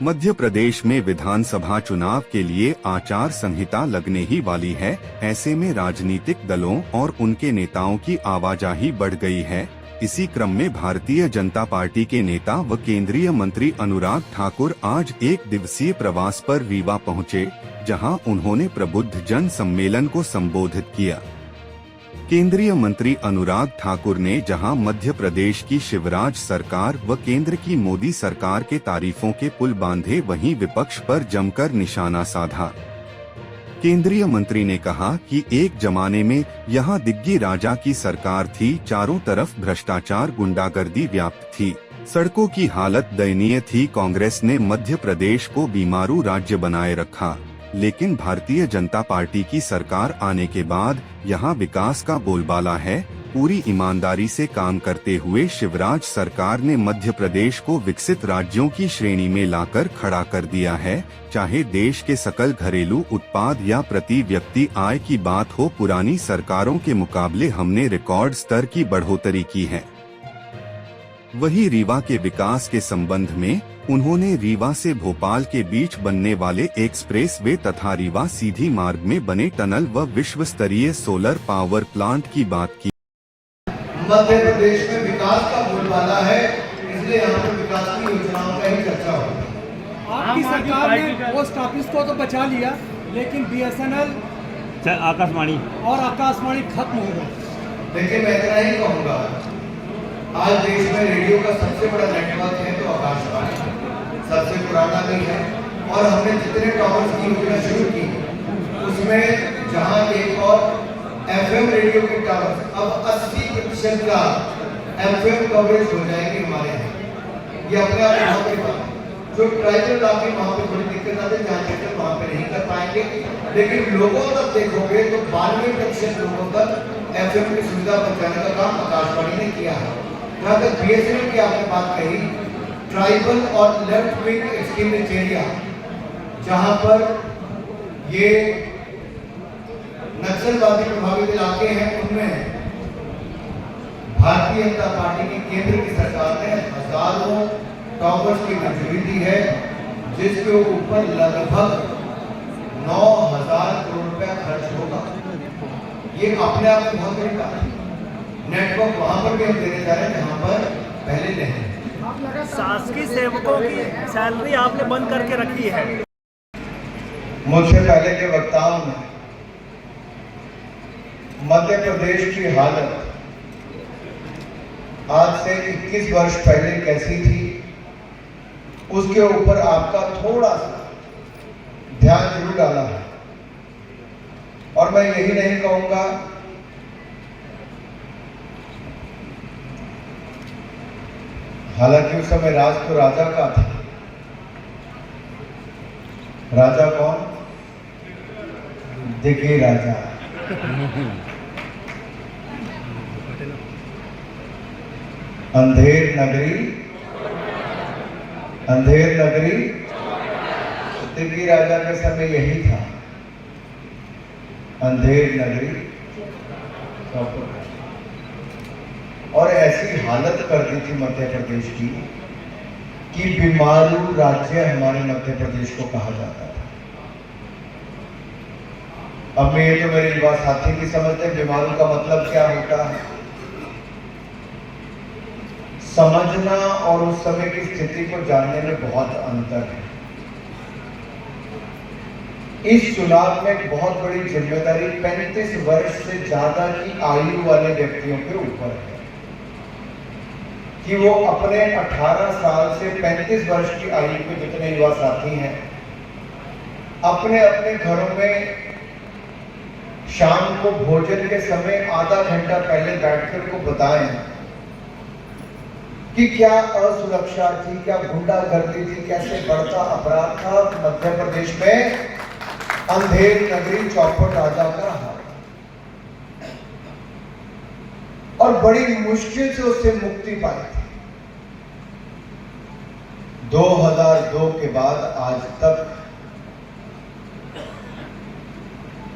मध्य प्रदेश में विधानसभा चुनाव के लिए आचार संहिता लगने ही वाली है। ऐसे में राजनीतिक दलों और उनके नेताओं की आवाजाही बढ़ गई है। इसी क्रम में भारतीय जनता पार्टी के नेता व केंद्रीय मंत्री अनुराग ठाकुर आज एक दिवसीय प्रवास पर रीवा पहुंचे, जहां उन्होंने प्रबुद्ध जन सम्मेलन को संबोधित किया। केंद्रीय मंत्री अनुराग ठाकुर ने जहां मध्य प्रदेश की शिवराज सरकार व केंद्र की मोदी सरकार के तारीफों के पुल बांधे, वहीं विपक्ष पर जमकर निशाना साधा। केंद्रीय मंत्री ने कहा कि एक जमाने में यहां दिग्गी राजा की सरकार थी, चारों तरफ भ्रष्टाचार गुंडागर्दी व्याप्त थी, सड़कों की हालत दयनीय थी। कांग्रेस ने मध्य प्रदेश को बीमारू राज्य बनाए रखा, लेकिन भारतीय जनता पार्टी की सरकार आने के बाद यहां विकास का बोलबाला है। पूरी ईमानदारी से काम करते हुए शिवराज सरकार ने मध्य प्रदेश को विकसित राज्यों की श्रेणी में लाकर खड़ा कर दिया है। चाहे देश के सकल घरेलू उत्पाद या प्रति व्यक्ति आय की बात हो, पुरानी सरकारों के मुकाबले हमने रिकॉर्ड स्तर की बढ़ोतरी की है। वहीं रीवा के विकास के संबंध में उन्होंने रीवा से भोपाल के बीच बनने वाले एक्सप्रेसवे तथा रीवा सीधी मार्ग में बने टनल व विश्व स्तरीय सोलर पावर प्लांट की बात की। मध्य प्रदेश में विकास का बोलबाला है, इसलिए यहाँ पर विकास की योजनाओं का ही चर्चा होगी। आपकी सरकार ने पोस्ट ऑफिस को तो बचा लिया, लेकिन BSNL आकाशवाणी खत्म हो गए। लेकिन मैं इतना ही कहूँगा, आज देश में रेडियो का सबसे बड़ा नेटवर्क है तो आकाशवाणी सबसे पुराना भी है। और हमने जितने टावर्स की योजना शुरू की, उसमें जहां एक और FM रेडियो के टावर्स, अब 80% का FM कवरेज हो जाएंगे हमारे यहाँ। ये अपने आप यहाँ पे बात, जो ट्राइबल इलाके वहाँ पे थोड़ी दिक्कत आती है, जहाँ तक वहाँ पे नहीं कर पाएंगे, लेकिन लोगों तक देखोगे तो 92% लोगों तक FM की सुविधा पहुँचाने का काम आकाशवाणी ने किया है। जहाँ तक BSNL की आपने बात कही, ट्राइबल और लेफ्ट विंग एक्सट्रीमिस्ट एरिया, जहाँ पर ये नक्सलवादी प्रभावित इलाके हैं, उनमें भारतीय जनता पार्टी की केंद्र की सरकार ने हजारों टावर्स की मंजूरी दी है, जिसके ऊपर लगभग 9,000 करोड़ रुपया खर्च होगा। ये अपने आप में बहुत बड़ी बात है। नेटवर्क वहां पर भी हम देने जा रहे हैं जहां पर पहले नहीं। शासकीय सेवकों की सैलरी आपने बंद करके रखी है। मुझसे पहले के वक्ताओं ने मध्य प्रदेश की हालत आज से 21 वर्ष पहले कैसी थी, उसके ऊपर आपका थोड़ा सा ध्यान जरूर डाला है। और मैं यही नहीं कहूंगा, हालांकि उस समय राज तो राजा का था। राजा कौन? दिग्गी राजा। अंधेर नगरी दिग्गी राजा के समय यही था, अंधेर नगरी। और ऐसी हालत कर दी थी मध्य प्रदेश की कि बीमारू राज्य हमारे मध्य प्रदेश को कहा जाता था। अब मैं ये तो मेरे युवा साथी की समझते हैं बीमारू का मतलब क्या होता है, समझना और उस समय की स्थिति को जानने में बहुत अंतर है। इस चुनाव में बहुत बड़ी जिम्मेदारी 35 वर्ष से ज्यादा की आयु वाले व्यक्तियों के ऊपर है कि वो अपने 18 साल से 35 वर्ष की आयु के जितने युवा साथी हैं, अपने अपने घरों में शाम को भोजन के समय आधा घंटा पहले बैठकर को बताएं कि क्या असुरक्षा थी, क्या गुंडागर्दी थी, कैसे बढ़ता अपराध था मध्य प्रदेश में। अंधेर नगरी चौपट राजा का हाल, और बड़ी मुश्किल से उससे मुक्ति पाई थी। 2002 के बाद आज तक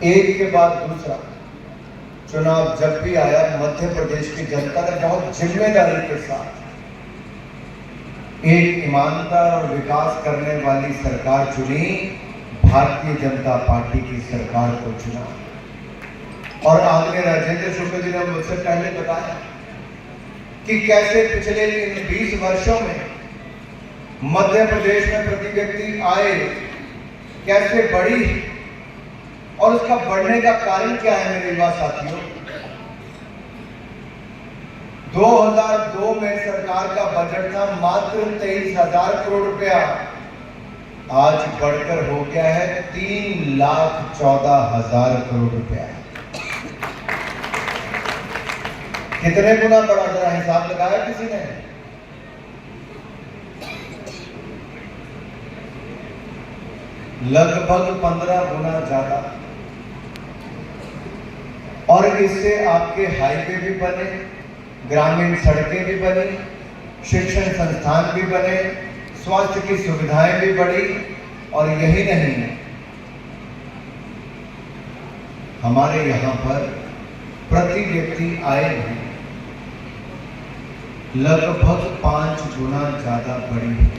एक के बाद दूसरा चुनाव जब भी आया, मध्य प्रदेश की जनता ने बहुत जिम्मेदारी के साथ एक ईमानदार और विकास करने वाली सरकार चुनी, भारतीय जनता पार्टी की सरकार को चुना। और आदरणीय राजेंद्र शुक्ल जी ने मुझसे पहले बताया कि कैसे पिछले इन 20 वर्षों में मध्य प्रदेश में प्रति व्यक्ति आय कैसे बढ़ी और उसका बढ़ने का कारण क्या है मेरे युवा साथियों। 2002 में सरकार का बजट था मात्र 23,000 करोड़ रुपया, आज बढ़कर हो गया है 3,14,000 करोड़ रुपया। कितने गुना बढ़ा, जरा हिसाब लगाया किसी ने? लगभग 15 गुना ज्यादा। और इससे आपके हाईवे भी बने, ग्रामीण सड़कें भी बनी, शिक्षण संस्थान भी बने, स्वास्थ्य की सुविधाएं भी बढ़ी। और यही नहीं, हमारे यहां पर प्रति व्यक्ति आय लगभग 5 गुना ज्यादा बढ़ी है।